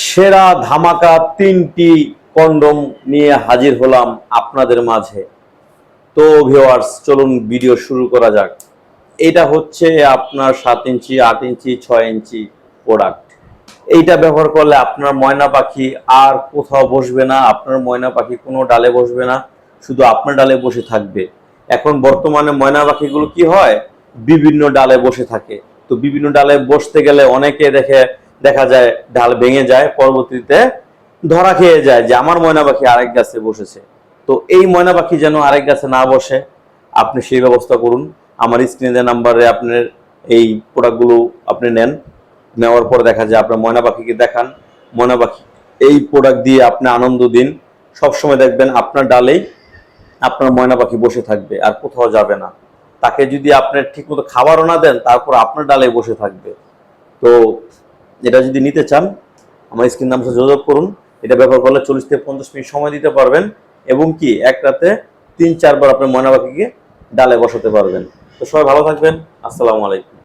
সেরা ধামাকা 3টি কন্ডম নিয়ে হাজির হলাম আপনাদের মাঝে। তো ভিউয়ার্স, চলুন ভিডিও শুরু করা যাক। এটা হচ্ছে আপনার 7 ইঞ্চি, 8 ইঞ্চি, 6 ইঞ্চি প্রোডাক্ট। এইটা ব্যবহার করলে আপনার ময়না পাখি আর কোথাও বসবে না, আপনার ময়না পাখি কোনো ডালে বসবে না, শুধু আপনার ডালে বসে থাকবে। এখন বর্তমানে ময়না পাখিগুলো কি হয়, বিভিন্ন ডালে বসে থাকে। তো বিভিন্ন ডালে বসতে গেলে অনেকে দেখা যায় ডাল ভেঙে যায়, পরবর্তীতে ধরা খেয়ে যায় যে আমার ময়না পাখি আরেক গাছে বসেছে। তো এই ময়না পাখি যেন আরেক গাছে না বসে, আপনি সেই ব্যবস্থা করুন। আমার স্ক্রিনে দেওয়া নাম্বারে আপনার এই প্রোডাক্টগুলো আপনি নেন। নেওয়ার পর দেখা যায় আপনার ময়না পাখিকে দেখান, ময়না পাখি এই প্রোডাক্ট দিয়ে আপনি আনন্দ দিন। সবসময় দেখবেন আপনার ডালেই আপনার ময়না পাখি বসে থাকবে, আর কোথাও যাবে না। তাকে যদি আপনি ঠিকমতো খাবারও না দেন, তারপর আপনার ডালে বসে থাকবে। তো এটা যদি নিতে চান, আমার স্ক্রিন নাম্বারে যোগাযোগ করুন। এটা ব্যবহার করলে 40 থেকে 50 মিনিট সময় দিতে পারবেন, এবং কি এক রাতে 3-4 বার আপনার ময়না পাখিকে ডালে বসাতে পারবেন। তো সবাই ভালো থাকবেন। আসসালামু আলাইকুম।